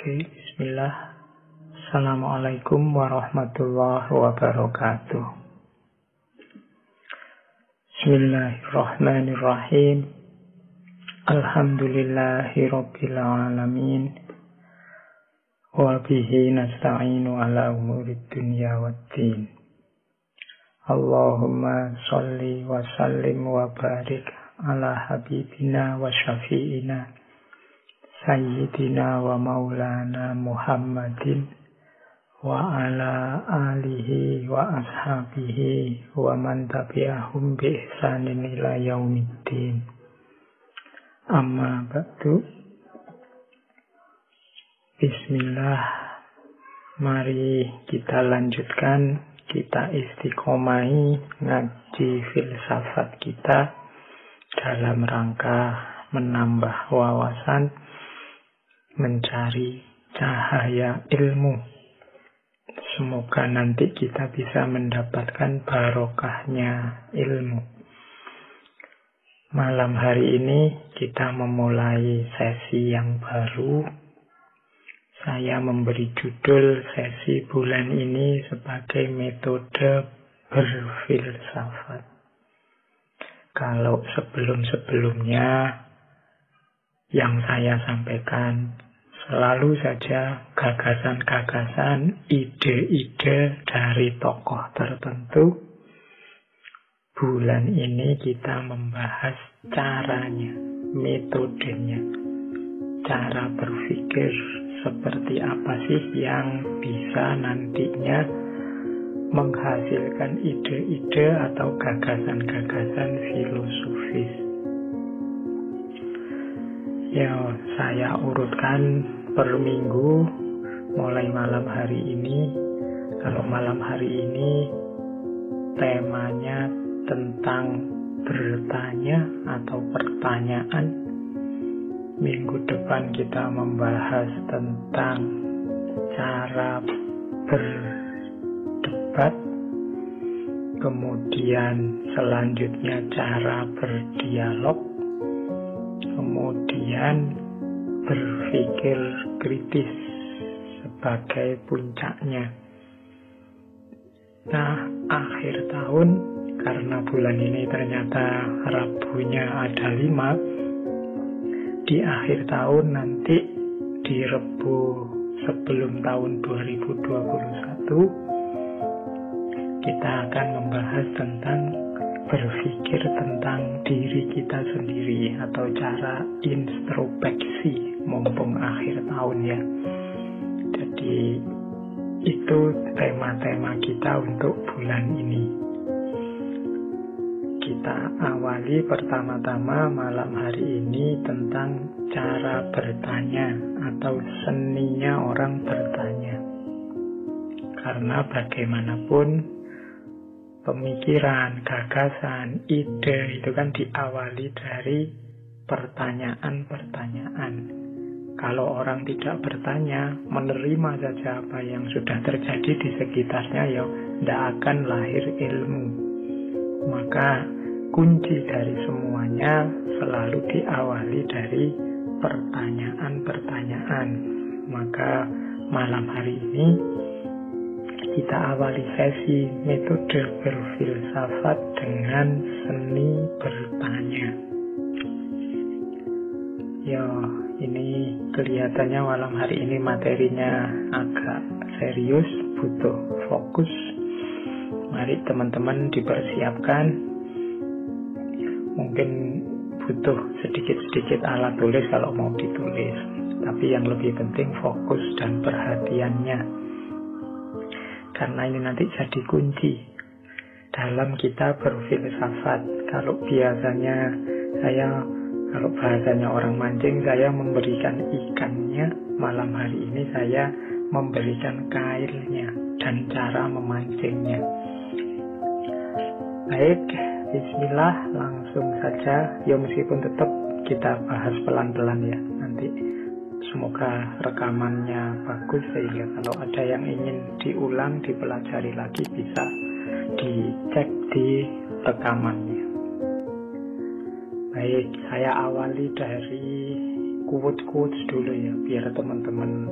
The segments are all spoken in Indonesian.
Oke, bismillah. Assalamualaikum warahmatullahi wabarakatuh. Bismillahirrahmanirrahim. Alhamdulillahi rabbil alamin. Wa bihi nasta'inu ala umurid dunya waddin. Allahumma sholli wa sallim wa barik ala habibina wa syafi'ina Sayyidina wa maulana Muhammadin wa ala alihi wa ashabihi wa man tabi'ahum bi ihsanin ila yaumiddin. Amma ba'du. Bismillah. Mari kita lanjutkan, kita istiqomahi ngaji filsafat kita dalam rangka menambah wawasan, mencari cahaya ilmu. Semoga nanti kita bisa mendapatkan barokahnya ilmu. Malam hari ini kita memulai sesi yang baru. Saya memberi judul sesi bulan ini sebagai metode berfilsafat. Kalau sebelum-sebelumnya yang saya sampaikan selalu saja gagasan-gagasan, ide-ide dari tokoh tertentu. Bulan ini kita membahas caranya, metodenya, cara berpikir seperti apa sih yang bisa nantinya menghasilkan ide-ide atau gagasan-gagasan filosofis. Ya, saya urutkan per minggu mulai malam hari ini. Kalau malam hari ini temanya tentang bertanya atau pertanyaan. Minggu depan kita membahas tentang cara berdebat. Kemudian selanjutnya cara berdialog. Kemudian berpikir kritis sebagai puncaknya. Nah, akhir tahun, karena bulan ini ternyata Rabunya ada 5, di akhir tahun nanti di Rebu sebelum tahun 2021, kita akan membahas tentang berpikir tentang diri kita sendiri atau cara introspeksi mumpung akhir tahun ya. Jadi itu tema-tema kita untuk bulan ini. Kita awali pertama-tama malam hari ini tentang cara bertanya atau seninya orang bertanya. Karena bagaimanapun pemikiran, gagasan, ide itu kan diawali dari pertanyaan-pertanyaan. Kalau orang tidak bertanya, menerima saja apa yang sudah terjadi di sekitarnya, ya tidak akan lahir ilmu. Maka kunci dari semuanya selalu diawali dari pertanyaan-pertanyaan. Maka malam hari ini kita awali sesi metode berfilsafat dengan seni bertanya. Ya, ini kelihatannya malam hari ini materinya agak serius, butuh fokus. Mari teman-teman dipersiapkan. Mungkin butuh sedikit-sedikit alat tulis kalau mau ditulis. Tapi yang lebih penting fokus dan perhatiannya. Karena ini nanti jadi kunci dalam kita berfilsafat. Kalau biasanya kalau bahasanya orang mancing, saya memberikan ikannya. Malam hari ini saya memberikan kailnya dan cara memancingnya. Baik, bismillah, langsung saja. Ya meskipun tetap kita bahas pelan-pelan ya nanti. Semoga rekamannya bagus sehingga kalau ada yang ingin diulang, dipelajari lagi bisa dicek di rekamannya. Baik, saya awali dari quotes dulu ya, biar teman-teman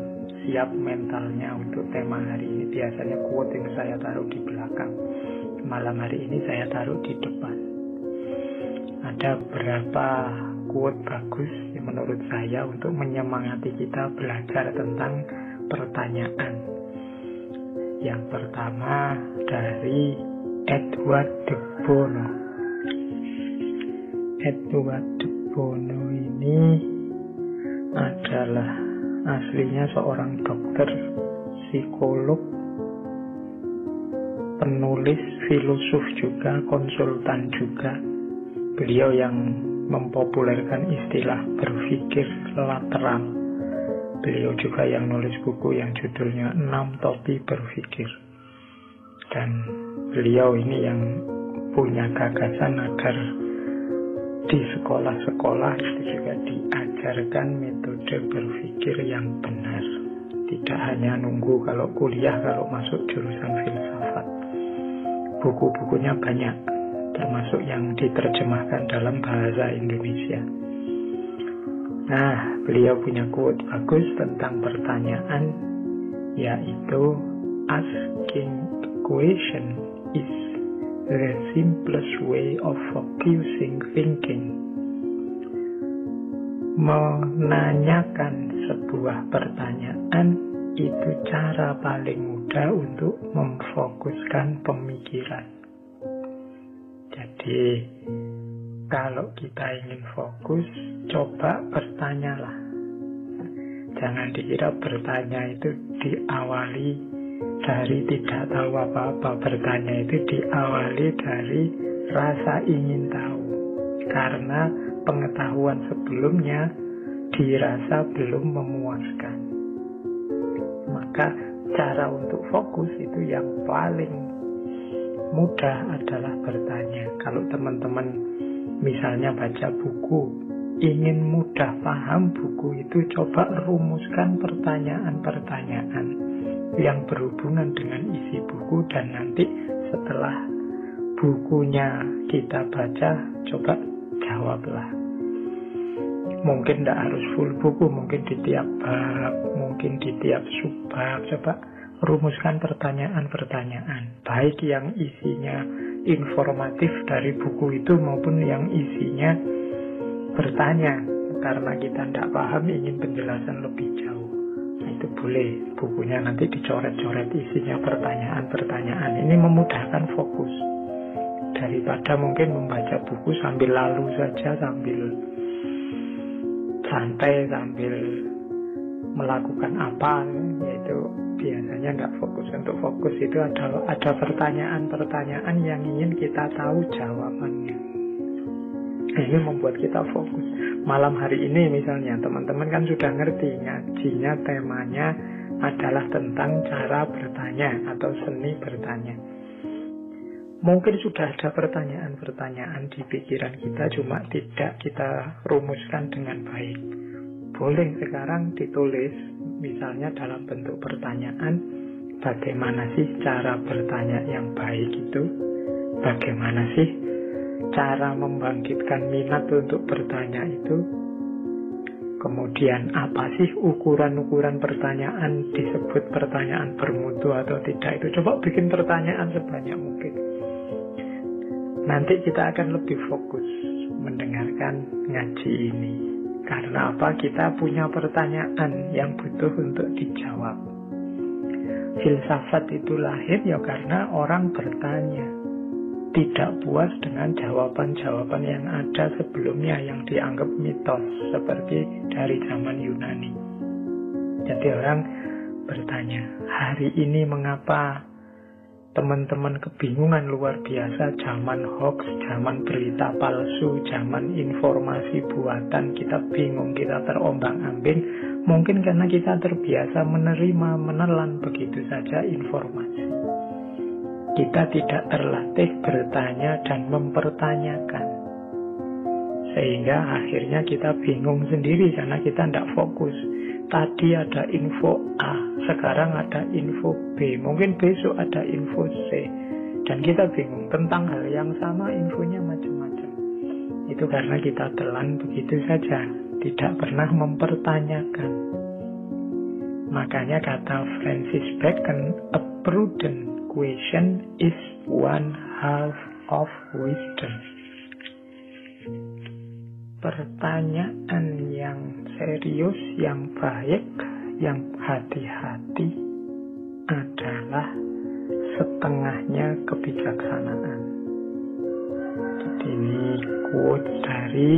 siap mentalnya untuk tema hari ini. Biasanya quote yang saya taruh di belakang. Malam hari ini saya taruh di depan. Ada beberapa quote bagus yang menurut saya untuk menyemangati kita belajar tentang pertanyaan. Yang pertama dari Edward de Bono. Edward de Bono ini adalah aslinya seorang dokter, psikolog, penulis, filosof juga, konsultan juga. Beliau yang mempopulerkan istilah berpikir lateral. Beliau juga yang nulis buku yang judulnya 6 Topi Berpikir. Dan beliau ini yang punya gagasan agar di sekolah-sekolah itu juga diajarkan metode berpikir yang benar. Tidak hanya nunggu kalau kuliah, kalau masuk jurusan filsafat. Buku-bukunya banyak, termasuk yang diterjemahkan dalam bahasa Indonesia. Nah, beliau punya quote bagus tentang pertanyaan, yaitu asking a question is the simplest way of focusing thinking. Menanyakan sebuah pertanyaan itu cara paling mudah untuk memfokuskan pemikiran. Jadi, kalau kita ingin fokus, coba bertanyalah. Jangan dikira bertanya itu diawali dari tidak tahu apa-apa. Bertanya itu diawali dari rasa ingin tahu. Karena pengetahuan sebelumnya dirasa belum memuaskan. Maka cara untuk fokus itu yang paling mudah adalah bertanya. Kalau teman-teman misalnya baca buku, ingin mudah paham buku itu, coba rumuskan pertanyaan-pertanyaan yang berhubungan dengan isi buku, dan nanti setelah bukunya kita baca, coba jawablah. Mungkin tidak harus full buku, mungkin di tiap bab, mungkin di tiap subbab. Coba rumuskan pertanyaan-pertanyaan, baik yang isinya informatif dari buku itu maupun yang isinya bertanya karena kita tidak paham, ingin penjelasan lebih jauh. Nah, itu boleh, bukunya nanti dicoret-coret isinya pertanyaan-pertanyaan. Ini memudahkan fokus daripada mungkin membaca buku sambil lalu saja, sambil santai, sambil melakukan apa, yaitu biasanya nggak fokus. Untuk fokus itu ada pertanyaan-pertanyaan yang ingin kita tahu jawabannya. Ini membuat kita fokus. Malam hari ini misalnya, teman-teman kan sudah ngerti, ngajinya temanya adalah tentang cara bertanya atau seni bertanya. Mungkin sudah ada pertanyaan-pertanyaan di pikiran kita, cuma tidak kita rumuskan dengan baik. Boleh sekarang ditulis, misalnya dalam bentuk pertanyaan, bagaimana sih cara bertanya yang baik itu? Bagaimana sih cara membangkitkan minat untuk bertanya itu? Kemudian apa sih ukuran-ukuran pertanyaan, disebut pertanyaan bermutu atau tidak itu? Coba bikin pertanyaan sebanyak mungkin. Nanti kita akan lebih fokus mendengarkan ngaji ini. Karena apa? Kita punya pertanyaan yang butuh untuk dijawab. Filsafat itu lahir ya karena orang bertanya, tidak puas dengan jawaban-jawaban yang ada sebelumnya yang dianggap mitos, seperti dari zaman Yunani. Jadi orang bertanya, hari ini mengapa teman-teman kebingungan luar biasa, zaman hoax, zaman berita palsu, zaman informasi buatan, kita bingung, kita terombang-ambing. Mungkin karena kita terbiasa menerima, menelan begitu saja informasi. Kita tidak terlatih bertanya dan mempertanyakan. Sehingga akhirnya kita bingung sendiri karena kita tidak fokus. Tadi ada info A, sekarang ada info B, mungkin besok ada info C, dan kita bingung tentang hal yang sama, infonya macam-macam. Itu karena kita telan begitu saja, tidak pernah mempertanyakan. Makanya kata Francis Bacon, a prudent question is one half of wisdom. Pertanyaan yang serius, yang baik, yang hati-hati adalah setengahnya kebijaksanaan. Jadi ini quote dari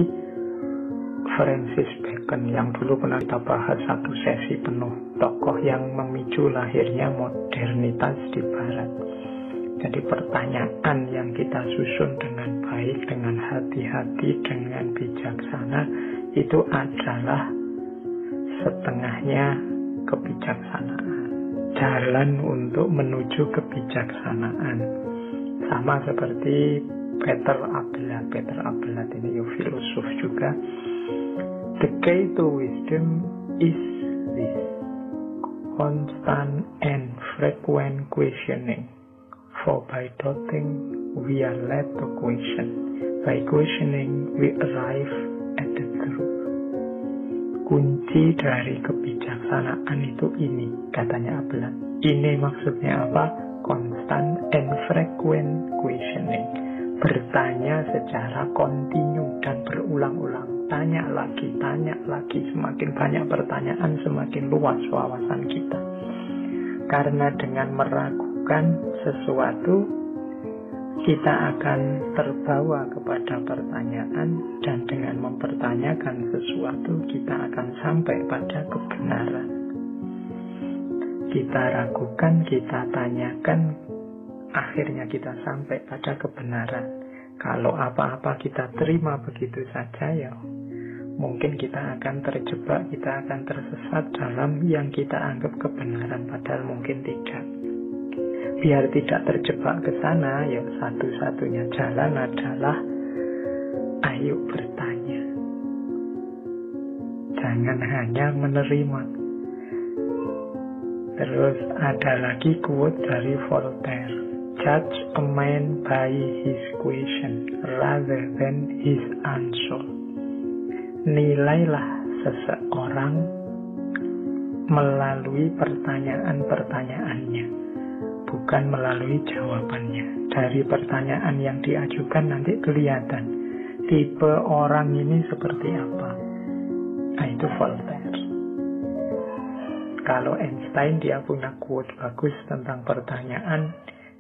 Francis Bacon yang dulu pernah kita bahas satu sesi penuh, tokoh yang memicu lahirnya modernitas di Barat. Jadi pertanyaan yang kita susun dengan baik, dengan hati-hati, dengan bijaksana, itu adalah setengahnya kebijaksanaan. Jalan untuk menuju kebijaksanaan. Sama seperti Peter Abelard. Peter Abelard ini filosof juga. The key to wisdom is this: constant and frequent questioning. For by doubting we are led to question. By questioning we arrive at the truth. Kunci dari kebijaksanaan itu ini, katanya Abelard. Ini maksudnya apa? Constant and frequent questioning. Bertanya secara kontinu dan berulang-ulang. Tanya lagi. Semakin banyak pertanyaan, semakin luas wawasan kita. Karena dengan meragukan sesuatu, kita akan terbawa kepada pertanyaan, dan dengan mempertanyakan sesuatu, kita akan sampai pada kebenaran. Kita ragukan, kita tanyakan, akhirnya kita sampai pada kebenaran. Kalau apa-apa kita terima begitu saja, ya mungkin kita akan terjebak, kita akan tersesat dalam yang kita anggap kebenaran, padahal mungkin tidak. Biar tidak terjebak ke sana, ya satu-satunya jalan adalah ayo bertanya. Jangan hanya menerima. Terus ada lagi quote dari Voltaire. Judge a man by his question rather than his answer. Nilailah seseorang melalui pertanyaan-pertanyaannya, bukan melalui jawabannya. Dari pertanyaan yang diajukan nanti kelihatan tipe orang ini seperti apa. Nah, itu Voltaire. Kalau Einstein, dia punya quote bagus tentang pertanyaan.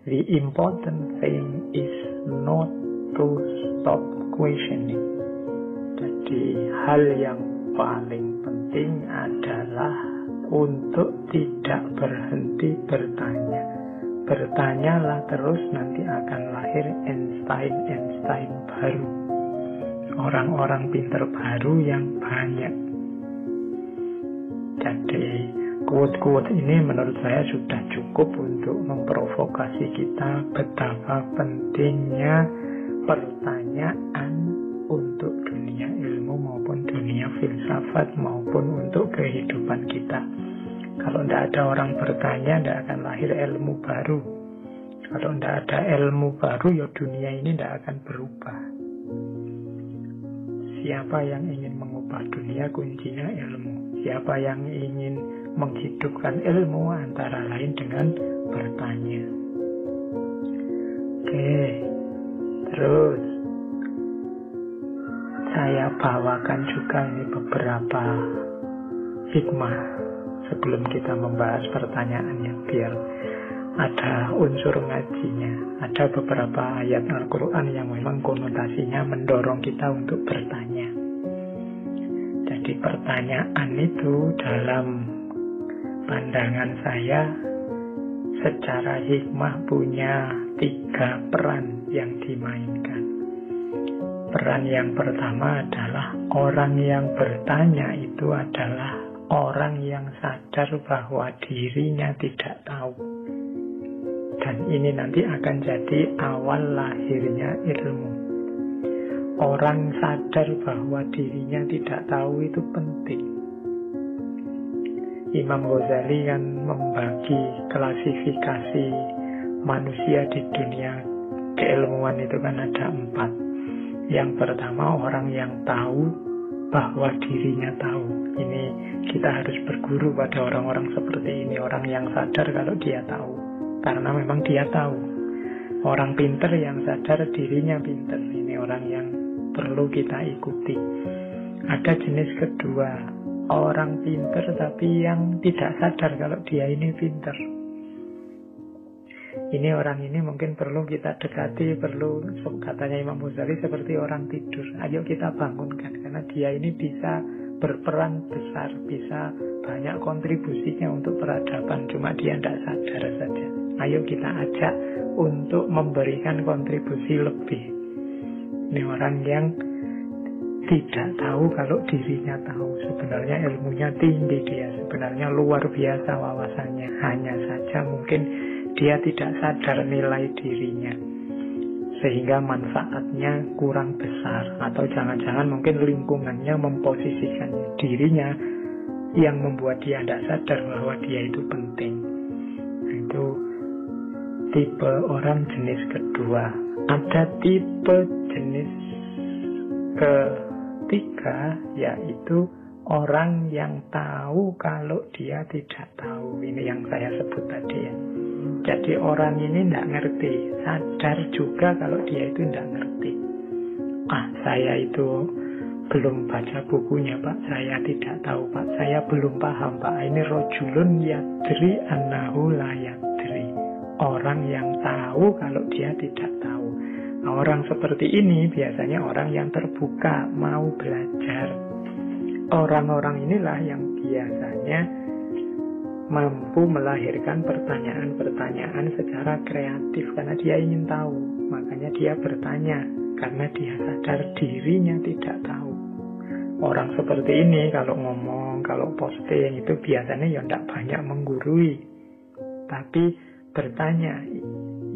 The important thing is not to stop questioning. Jadi hal yang paling penting adalah untuk tidak berhenti bertanya. Bertanyalah terus, nanti akan lahir Einstein baru. Orang-orang pintar baru yang banyak. Jadi quote-quote ini menurut saya sudah cukup untuk memprovokasi kita betapa pentingnya pertanyaan untuk dunia ilmu maupun dunia filsafat maupun untuk kehidupan kita. Kalau tidak ada orang bertanya, tidak akan lahir ilmu baru. Kalau tidak ada ilmu baru, ya dunia ini tidak akan berubah. Siapa yang ingin mengubah dunia, kuncinya ilmu. Siapa yang ingin menghidupkan ilmu, antara lain dengan bertanya. Oke, terus saya bawakan juga ini beberapa hikmah sebelum kita membahas pertanyaannya, biar ada unsur ngajinya. Ada beberapa ayat Al-Quran yang memang konotasinya mendorong kita untuk bertanya. Jadi pertanyaan itu dalam pandangan saya secara hikmah punya 3 peran yang dimainkan. Peran yang pertama adalah orang yang bertanya itu adalah orang yang sadar bahwa dirinya tidak tahu. Dan ini nanti akan jadi awal lahirnya ilmu. Orang sadar bahwa dirinya tidak tahu itu penting. Imam Ghazali kan membagi klasifikasi manusia di dunia keilmuan itu kan ada 4. Yang pertama orang yang tahu bahwa dirinya tahu. Ini kita harus berguru pada orang-orang seperti ini. Orang yang sadar kalau dia tahu, karena memang dia tahu. Orang pinter yang sadar dirinya pinter. Ini orang yang perlu kita ikuti. Ada jenis kedua, orang pinter tapi yang tidak sadar kalau dia ini pinter. Ini orang ini mungkin perlu kita dekati, perlu, katanya Imam Ghazali, seperti orang tidur. Ayo kita bangunkan, karena dia ini bisa berperan besar, bisa banyak kontribusinya untuk peradaban, cuma dia tidak sadar saja. Ayo kita ajak untuk memberikan kontribusi lebih. Ini orang yang tidak tahu kalau dirinya tahu. Sebenarnya ilmunya tinggi dia, sebenarnya luar biasa wawasannya. Hanya saja mungkin dia tidak sadar nilai dirinya, sehingga manfaatnya kurang besar. Atau jangan-jangan mungkin lingkungannya memposisikan dirinya yang membuat dia tidak sadar bahwa dia itu penting. Itu tipe orang jenis kedua. Ada tipe jenis ketiga, yaitu orang yang tahu kalau dia tidak tahu. Ini yang saya sebut tadi ya. Jadi orang ini tidak ngerti, sadar juga kalau dia itu tidak ngerti. Saya itu belum baca bukunya Pak, saya tidak tahu Pak, saya belum paham Pak. Ini rojulun yadri annahu la yadri. Orang yang tahu kalau dia tidak tahu. Orang seperti ini biasanya orang yang terbuka, mau belajar. Orang-orang inilah yang biasanya mampu melahirkan pertanyaan-pertanyaan secara kreatif, karena dia ingin tahu. Makanya dia bertanya, karena dia sadar dirinya tidak tahu. Orang seperti ini kalau ngomong, kalau posting itu biasanya ya tidak banyak menggurui, tapi bertanya,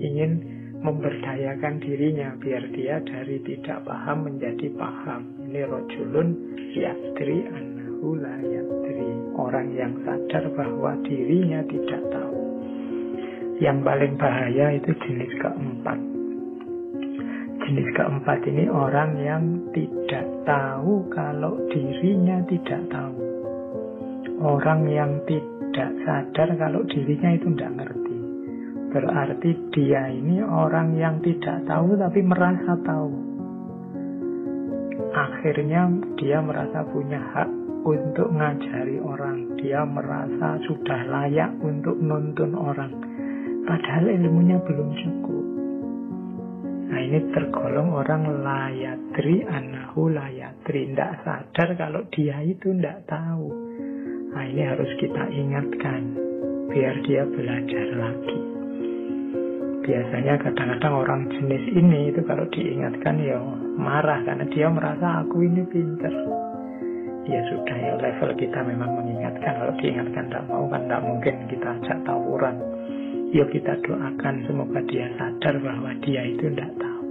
ingin memberdayakan dirinya biar dia dari tidak paham menjadi paham. Ini rojulun yadri annahu la yadri. Orang yang sadar bahwa dirinya tidak tahu. Yang paling bahaya itu jenis keempat. Jenis keempat ini orang yang tidak tahu kalau dirinya tidak tahu. Orang yang tidak sadar kalau dirinya itu tidak ngerti. Berarti dia ini orang yang tidak tahu tapi merasa tahu. Akhirnya dia merasa punya hak untuk ngajari orang. Dia merasa sudah layak untuk nuntun orang, padahal ilmunya belum cukup. Nah, ini tergolong orang layadri annahu layadri. Tidak sadar kalau dia itu tidak tahu. Nah, ini harus kita ingatkan biar dia belajar lagi. Biasanya kadang-kadang orang jenis ini itu kalau diingatkan ya marah, karena dia merasa aku ini pinter. Ya sudah, ya level kita memang mengingatkan. Kalau diingatkan tidak mau kan tidak mungkin kita ajak tawuran. Yuk kita doakan semoga dia sadar bahwa dia itu tidak tahu.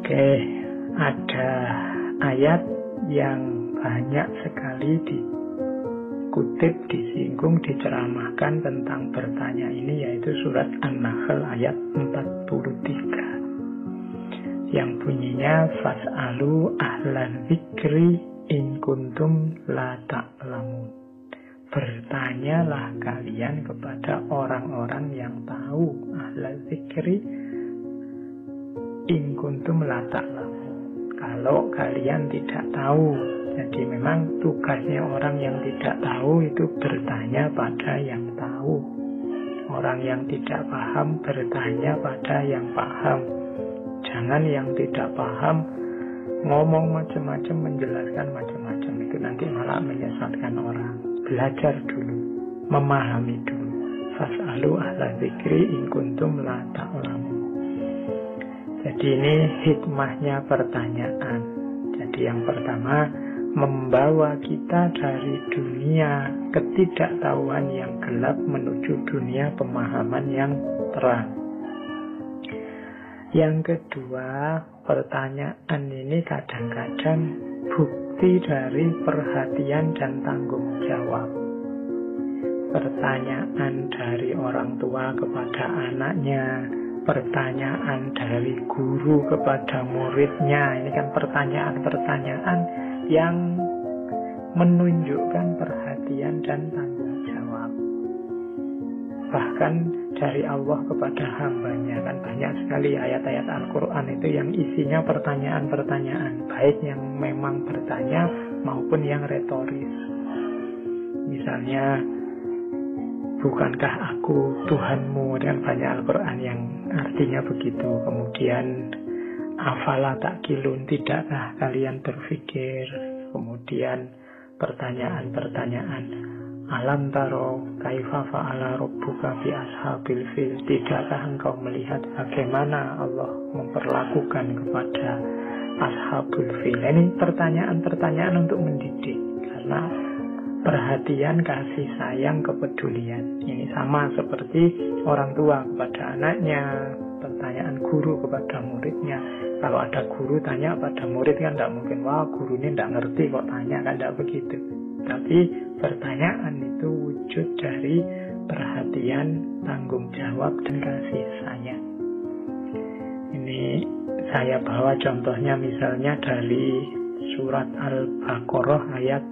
Oke, ada ayat yang banyak sekali dikutip, disinggung, diceramahkan tentang bertanya ini, yaitu surat An-Nahl ayat 43. Yang bunyinya fas'alu ahlan dzikri in kuntum la ta'lamun. Bertanyalah kalian kepada orang-orang yang tahu, ahlan dzikri in kuntum la ta'lamun. Kalau kalian tidak tahu. Jadi memang tugasnya orang yang tidak tahu itu bertanya pada yang tahu. Orang yang tidak paham bertanya pada yang paham. Jangan yang tidak paham ngomong macam-macam, menjelaskan macam-macam. Itu nanti malah menyesatkan orang. Belajar dulu, memahami dulu. Fas'alu ahla dzikri in kuntum la ta'lamun. Jadi ini hikmahnya pertanyaan. Jadi yang pertama, membawa kita dari dunia ketidaktahuan yang gelap menuju dunia pemahaman yang terang. Yang kedua, pertanyaan ini kadang-kadang bukti dari perhatian dan tanggung jawab. Pertanyaan dari orang tua kepada anaknya, pertanyaan dari guru kepada muridnya. Ini kan pertanyaan-pertanyaan yang menunjukkan perhatian dan tanggung jawab. Bahkan dari Allah kepada hambanya, kan banyak sekali ayat-ayat Al-Quran itu yang isinya pertanyaan-pertanyaan, baik yang memang bertanya maupun yang retoris. Misalnya, bukankah aku Tuhanmu? Dan banyak Al-Quran yang artinya begitu. Kemudian, afala ta'qilun, tidakkah kalian berpikir? Kemudian pertanyaan-pertanyaan, alam taro kaifa fa'ala rabbuka bi ashabil fil, tidakkah engkau melihat bagaimana Allah memperlakukan kepada ashabul fil? Ini pertanyaan-pertanyaan untuk mendidik, karena perhatian, kasih sayang, kepedulian. Ini sama seperti orang tua kepada anaknya, pertanyaan guru kepada muridnya. Kalau ada guru tanya pada murid kan tidak mungkin, wah guru ini tidak ngerti kok tanya, kan tidak begitu. Tapi pertanyaan itu wujud dari perhatian, tanggung jawab, dan kasih sayang. Ini saya bawa contohnya misalnya dari surat Al-Baqarah ayat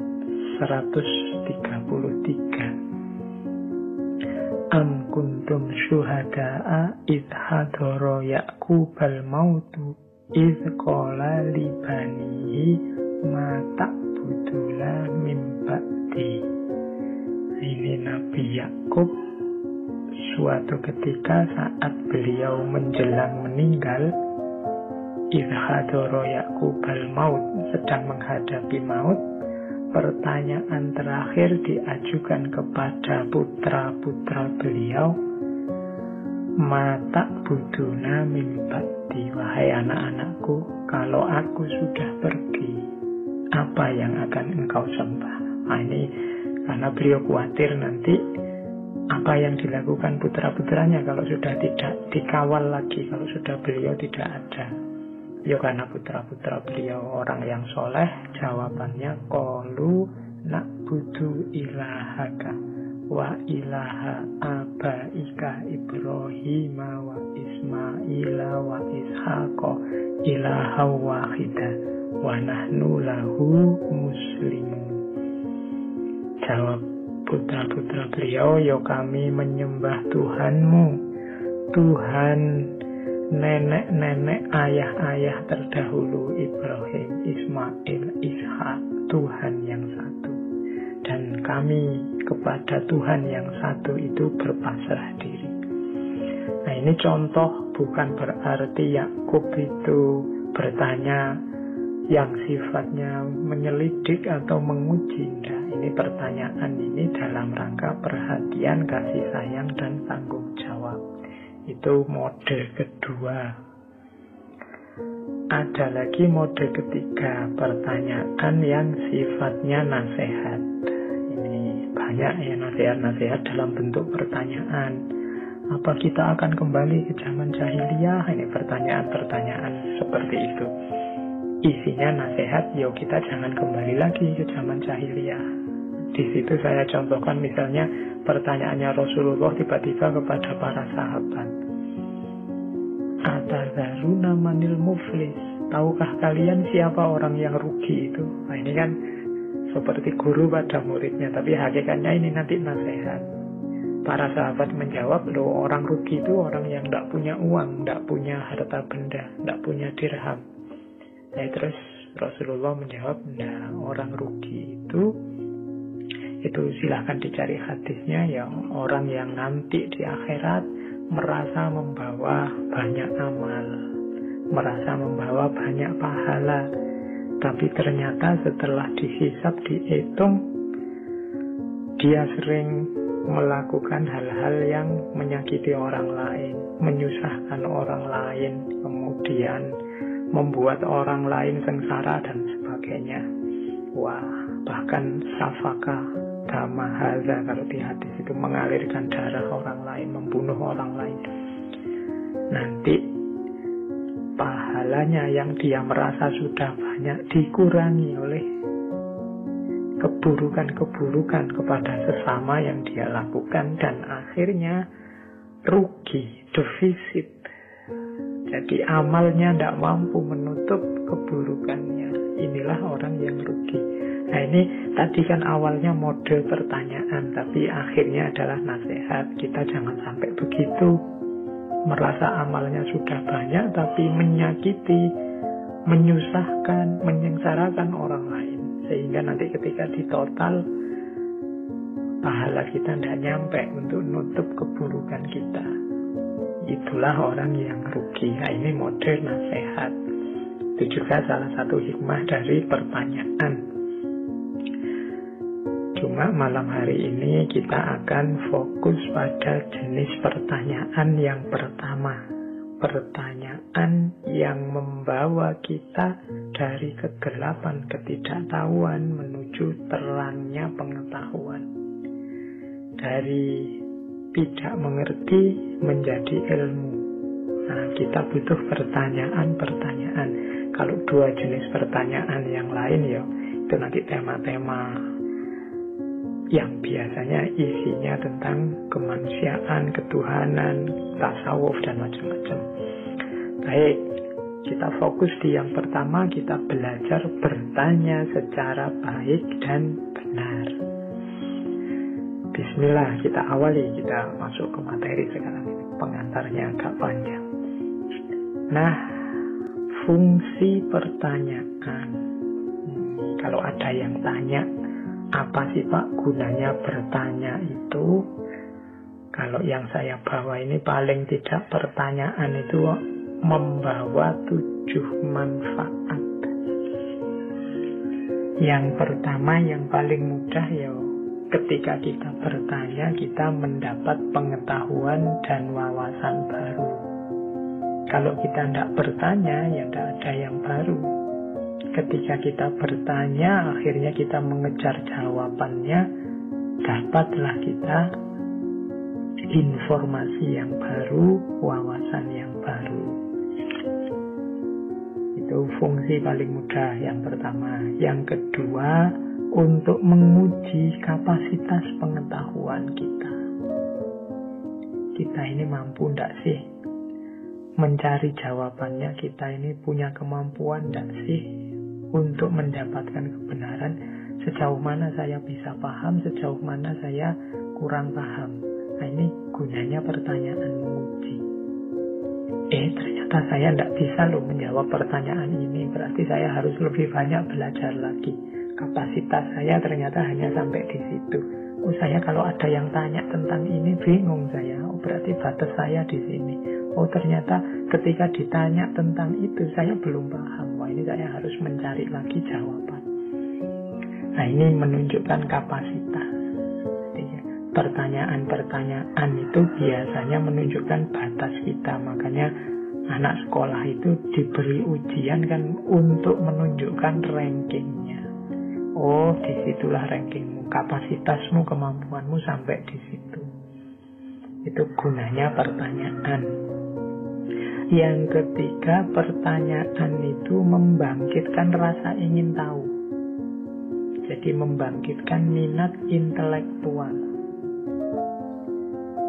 133. Am kuntum syuhada'a idh hadara Ya'qubal mautu idh qala li banihi ma ta'buduna min ba'di. Ini Nabi Yakub suatu ketika saat beliau menjelang meninggal, idh hadara Ya'qubal maut, sedang menghadapi maut. Pertanyaan terakhir diajukan kepada putra-putra beliau, mata buduna min ba'di, wahai anak-anakku, kalau aku sudah pergi, apa yang akan engkau sembah? Nah, ini karena beliau khawatir nanti apa yang dilakukan putra-putranya kalau sudah tidak dikawal lagi, kalau sudah beliau tidak ada. Ya karena putra-putra beliau orang yang soleh, jawabannya qalu na'budu ilahaka wa ilaha abaika Ibrahim wa Ismaila wa Ishaqa ilaha wahida wa nahnu lahu muslimun. Jawab putra-putra beliau, ya kami menyembah Tuhanmu, Tuhan nenek-nenek, ayah-ayah terdahulu Ibrahim, Ismail, Ishak, Tuhan yang satu. Dan kami kepada Tuhan yang satu itu berpasrah diri. Nah, ini contoh, bukan berarti Yakub itu bertanya yang sifatnya menyelidik atau menguji. Nah, ini pertanyaan ini dalam rangka perhatian, kasih sayang, dan tanggung jawab. Itu mode kedua. Ada lagi mode ketiga, pertanyaan yang sifatnya nasihat. Ini banyak ya nasihat-nasihat dalam bentuk pertanyaan. Apa kita akan kembali ke zaman jahiliyah? Ini pertanyaan-pertanyaan seperti itu. Isinya nasihat, yo kita jangan kembali lagi ke zaman jahiliyah. Di situ saya contohkan misalnya pertanyaannya Rasulullah tiba-tiba kepada para sahabat. Atadzaruna manil muflis, tahukah kalian siapa orang yang rugi itu? Nah, ini kan seperti guru pada muridnya, tapi hakikatnya ini nanti nasihat. Para sahabat menjawab, loh, orang rugi itu orang yang tidak punya uang, tidak punya harta benda, tidak punya dirham. Nah, terus Rasulullah menjawab, nah, orang rugi itu silahkan dicari hadisnya, ya orang yang nanti di akhirat merasa membawa banyak amal, merasa membawa banyak pahala, tapi ternyata setelah dihisab, dihitung, dia sering melakukan hal-hal yang menyakiti orang lain, menyusahkan orang lain, kemudian membuat orang lain sengsara dan sebagainya. Wah, bahkan safaka dama haza, kalau di hadis itu mengalirkan darah orang lain, membunuh orang lain. Nanti pahalanya yang dia merasa sudah banyak dikurangi oleh keburukan-keburukan kepada sesama yang dia lakukan, dan akhirnya rugi, defisit. Jadi amalnya tidak mampu menutup keburukannya. Inilah orang yang rugi. Nah ini tadi kan awalnya mode pertanyaan, tapi akhirnya adalah nasihat. Kita jangan sampai begitu. Merasa amalnya sudah banyak, tapi menyakiti, menyusahkan, menyengsarakan orang lain. Sehingga nanti ketika ditotal, pahala kita tidak nyampe untuk nutup keburukan kita. Itulah orang yang rugi. Nah, ini mode nasihat. Itu juga salah satu hikmah dari pertanyaan. Cuma malam hari ini kita akan fokus pada jenis pertanyaan yang pertama. Pertanyaan yang membawa kita dari kegelapan ketidaktahuan menuju terangnya pengetahuan. Dari tidak mengerti menjadi ilmu. Nah, kita butuh pertanyaan-pertanyaan. Kalau dua jenis pertanyaan yang lain ya, itu nanti tema-tema yang biasanya isinya tentang kemanusiaan, ketuhanan, tasawuf, dan macam-macam. Baik, kita fokus di yang pertama, kita belajar bertanya secara baik dan benar. Bismillah, kita awali, kita masuk ke materi sekarang. Pengantarnya agak panjang. Nah, fungsi pertanyaan. Kalau ada yang tanya, apa sih Pak gunanya bertanya itu? Kalau yang saya bawa ini paling tidak pertanyaan itu membawa 7 manfaat. Yang pertama, yang paling mudah ya, ketika kita bertanya, kita mendapat pengetahuan dan wawasan baru. Kalau kita tidak bertanya, ya tidak ada yang baru. Ketika kita bertanya, akhirnya kita mengejar jawabannya, dapatlah kita informasi yang baru, wawasan yang baru. Itu fungsi paling mudah yang pertama. Yang kedua, untuk menguji kapasitas pengetahuan kita. Kita ini mampu tidak sih mencari jawabannya? Kita ini punya kemampuan tidak sih untuk mendapatkan kebenaran? Sejauh mana saya bisa paham, sejauh mana saya kurang paham. Nah, ini gunanya pertanyaan menguji. Ternyata saya tidak bisa loh menjawab pertanyaan ini. Berarti saya harus lebih banyak belajar lagi. Kapasitas saya ternyata hanya sampai di situ. Saya kalau ada yang tanya tentang ini bingung saya. Berarti batas saya di sini. Ternyata ketika ditanya tentang itu saya belum paham. Ini saya harus mencari lagi jawaban. Nah, ini menunjukkan kapasitas. Pertanyaan-pertanyaan itu biasanya menunjukkan batas kita. Makanya anak sekolah itu diberi ujian kan untuk menunjukkan rankingnya. Disitulah rankingmu, kapasitasmu, kemampuanmu sampai di situ. Itu gunanya pertanyaan. Yang ketiga, pertanyaan itu membangkitkan rasa ingin tahu. Jadi membangkitkan minat intelektual.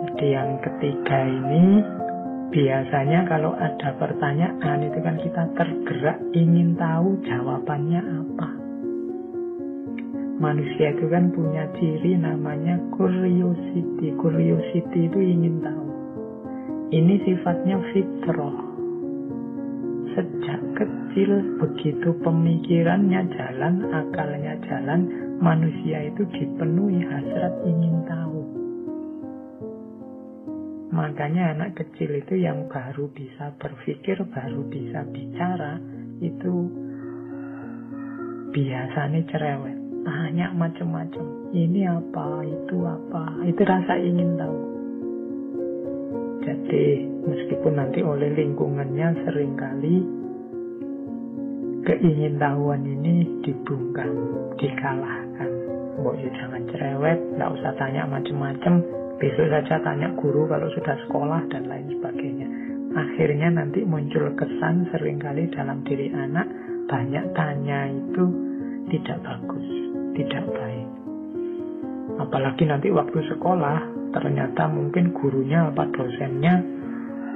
Jadi yang ketiga ini, biasanya kalau ada pertanyaan itu kan kita tergerak ingin tahu jawabannya apa. Manusia itu kan punya ciri namanya curiosity. Curiosity itu ingin tahu. Ini sifatnya fitrah. Sejak kecil begitu pemikirannya jalan, akalnya jalan, manusia itu dipenuhi hasrat ingin tahu. Makanya anak kecil itu yang baru bisa berpikir, baru bisa bicara, itu biasanya cerewet. Tanya macam-macam. Ini apa, itu apa. Itu rasa ingin tahu. Jadi meskipun nanti oleh lingkungannya seringkali keingintahuan ini dibungkam, dikalahkan. Jangan cerewet, tidak usah tanya macam-macam. Besok saja tanya guru kalau sudah sekolah dan lain sebagainya. Akhirnya nanti muncul kesan seringkali dalam diri anak, banyak tanya itu tidak bagus, tidak baik. Apalagi nanti waktu sekolah, ternyata mungkin gurunya apa dosennya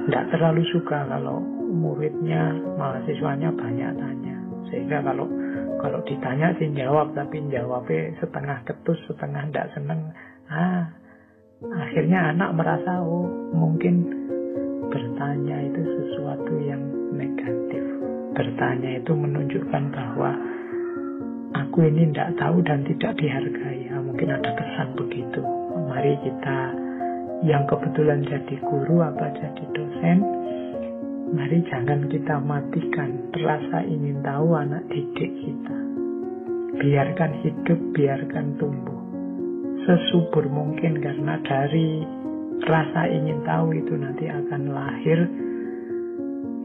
tidak terlalu suka kalau muridnya, mahasiswanya banyak tanya. Sehingga kalau ditanya sih jawab, tapi jawabnya setengah ketus, setengah tidak seneng. Akhirnya anak merasa mungkin bertanya itu sesuatu yang negatif. Bertanya itu menunjukkan bahwa aku ini tidak tahu dan tidak dihargai. Mungkin ada kesan begitu. Mari kita yang kebetulan jadi guru apa jadi dosen, mari jangan kita matikan rasa ingin tahu anak didik kita. Biarkan hidup, biarkan tumbuh sesubur mungkin, karena dari rasa ingin tahu itu nanti akan lahir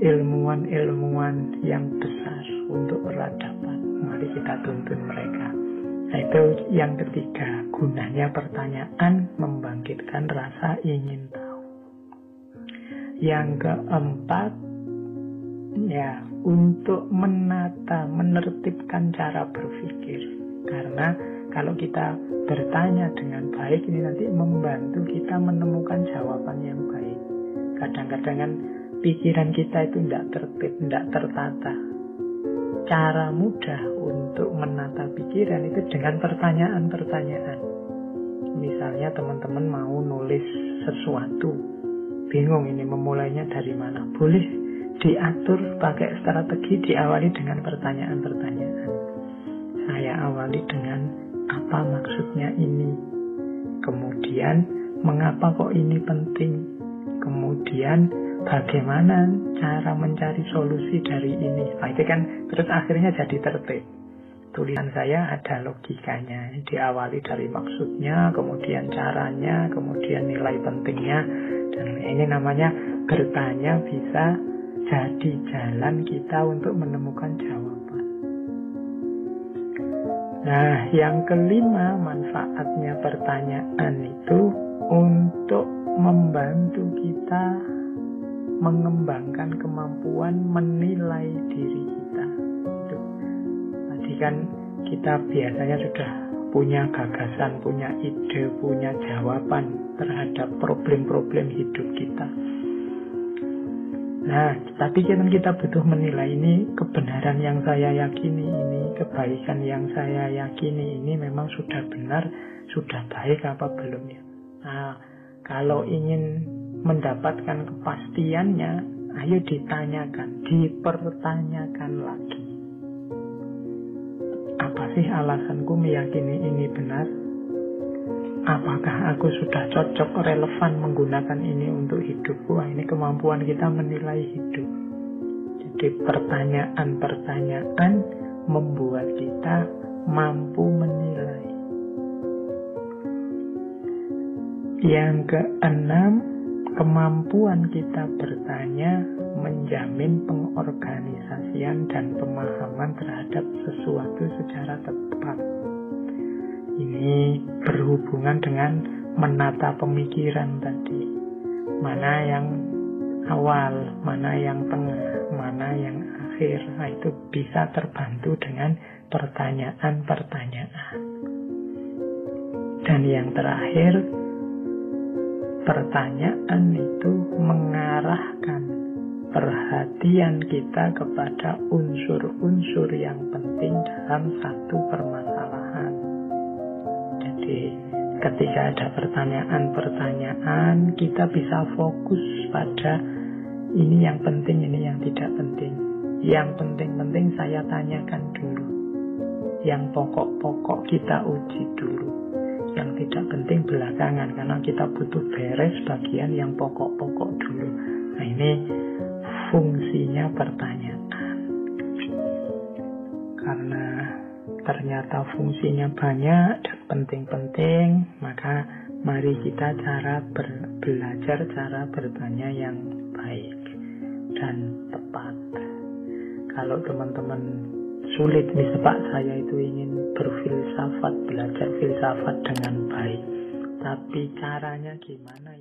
ilmuwan-ilmuwan yang besar untuk peradaban. Mari kita tuntun mereka. Nah, itu yang ketiga, gunanya pertanyaan membangkitkan rasa ingin tahu. Yang keempat, ya, untuk menertibkan cara berpikir. Karena kalau kita bertanya dengan baik, ini nanti membantu kita menemukan jawaban yang baik. Kadang-kadang kan pikiran kita itu tidak tertib, tidak tertata. Cara mudah untuk menata pikiran itu dengan pertanyaan-pertanyaan. Misalnya teman-teman mau nulis sesuatu, bingung ini memulainya dari mana. Boleh diatur pakai strategi, diawali dengan pertanyaan-pertanyaan. Saya awali dengan apa maksudnya ini, kemudian mengapa kok ini penting, kemudian bagaimana cara mencari solusi dari ini. Itu kan terus akhirnya jadi tertib. Tulisan saya ada logikanya, diawali dari maksudnya, kemudian caranya, kemudian nilai pentingnya, dan ini namanya bertanya bisa jadi jalan kita untuk menemukan jawaban. Nah, yang kelima, manfaatnya pertanyaan itu untuk membantu kita mengembangkan kemampuan menilai diri kita. Tadi kan kita biasanya sudah punya gagasan, punya ide, punya jawaban terhadap problem-problem hidup kita. Nah, tapi kan kita butuh menilai ini kebenaran yang saya yakini ini, kebaikan yang saya yakini ini memang sudah benar, sudah baik apa belum ya. Nah, kalau ingin mendapatkan kepastiannya, ayo ditanyakan, dipertanyakan lagi. Apa sih alasanku meyakini ini benar? Apakah aku sudah cocok, relevan menggunakan ini untuk hidupku? Ini kemampuan kita menilai hidup. Jadi pertanyaan-pertanyaan membuat kita mampu menilai. Yang keenam, kemampuan kita bertanya menjamin pengorganisasian dan pemahaman terhadap sesuatu secara tepat. Ini berhubungan dengan menata pemikiran tadi. Mana yang awal, mana yang tengah, mana yang akhir. Nah, itu bisa terbantu dengan pertanyaan-pertanyaan. Dan yang terakhir, pertanyaan itu mengarahkan perhatian kita kepada unsur-unsur yang penting dalam satu permasalahan. Jadi ketika ada pertanyaan-pertanyaan, kita bisa fokus pada ini yang penting, ini yang tidak penting. Yang penting-penting saya tanyakan dulu. Yang pokok-pokok kita uji dulu. Yang tidak penting belakangan, karena kita butuh beres bagian yang pokok-pokok dulu. Nah, ini fungsinya pertanyaan. Karena ternyata fungsinya banyak dan penting-penting, maka mari kita belajar cara bertanya yang baik dan tepat. Kalau teman-teman sulit, misalnya Pak, saya itu ingin berfilsafat, belajar filsafat dengan baik, tapi caranya gimana?